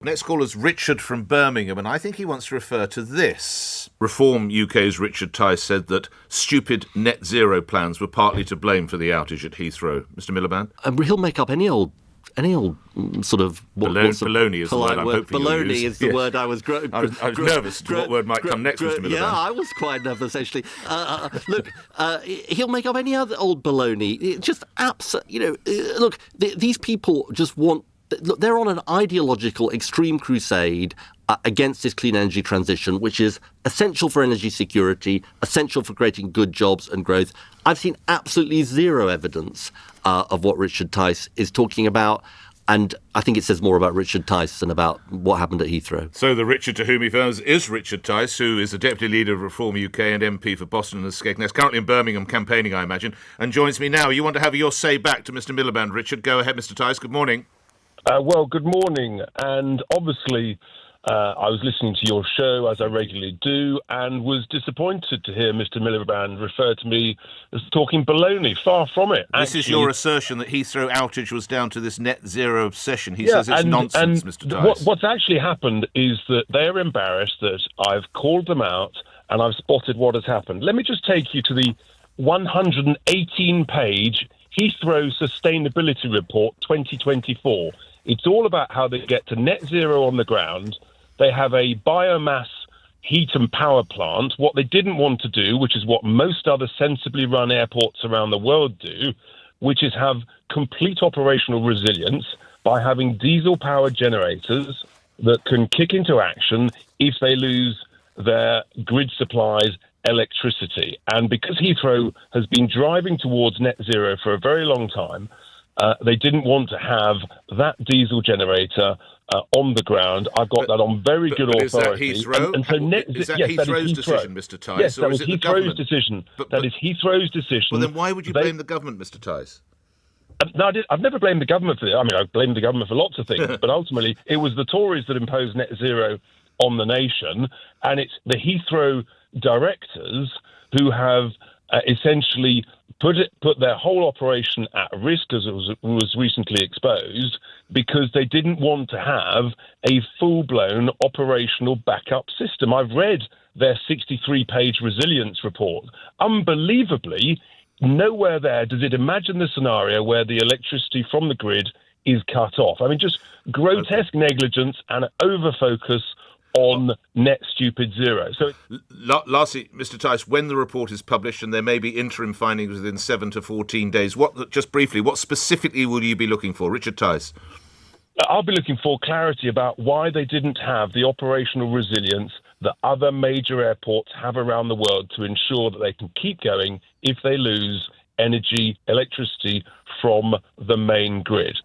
Next call is Richard from Birmingham, and I think he wants to refer to this. Reform UK's Richard Tice said that stupid net zero plans were partly to blame for the outage at Heathrow. Mr. Miliband? He'll make up any old sort of... baloney is the word I'm hoping you'll use. Baloney is the word I was... I was nervous as to what word might come next, Mr. Miliband. Yeah, I was quite nervous, actually. He'll make up any other old baloney. Just these people just want... Look, they're on an ideological extreme crusade against this clean energy transition, which is essential for energy security, essential for creating good jobs and growth. I've seen absolutely zero evidence of what Richard Tice is talking about, and I think it says more about Richard Tice than about what happened at Heathrow. So the Richard to whom he refers is Richard Tice, who is the Deputy Leader of Reform UK and MP for Boston and Skegness, currently in Birmingham campaigning, I imagine, and joins me now. You want to have your say back to Mr. Miliband, Richard. Go ahead, Mr. Tice. Good morning. Well, good morning. And obviously, I was listening to your show, as I regularly do, and was disappointed to hear Mr. Miliband refer to me as talking baloney. Far from it. This is your assertion that Heathrow outage was down to this net zero obsession. He says it's nonsense, Mr. Tice. What's actually happened is that they're embarrassed that I've called them out and I've spotted what has happened. Let me just take you to the 118-page Heathrow Sustainability Report 2024. It's all about how they get to net zero on the ground. They have a biomass heat and power plant. What they didn't want to do, which is what most other sensibly run airports around the world do, which is have complete operational resilience by having diesel-powered generators that can kick into action if they lose their grid supplies electricity. And because Heathrow has been driving towards net zero for a very long time, they didn't want to have that diesel generator on the ground. I've got that on very good authority. Is that Heathrow? Is that Heathrow's decision, Mr. Tice? Yes, that was Heathrow's decision. That is Heathrow's decision. Well, then why would you blame the government, Mr. Tice? No, I've never blamed the government for it. I mean, I've blamed the government for lots of things, but ultimately it was the Tories that imposed net zero on the nation, and it's the Heathrow directors who have essentially put their whole operation at risk, as it was recently exposed, because they didn't want to have a full-blown operational backup system. I've read their 63-page resilience report. Unbelievably, nowhere there does it imagine the scenario where the electricity from the grid is cut off. I mean, just grotesque negligence and over-focus on net stupid zero. So, lastly, Mr. Tice, when the report is published, and there may be interim findings within 7 to 14 days, just briefly, what specifically will you be looking for? Richard Tice. I'll be looking for clarity about why they didn't have the operational resilience that other major airports have around the world to ensure that they can keep going if they lose electricity from the main grid.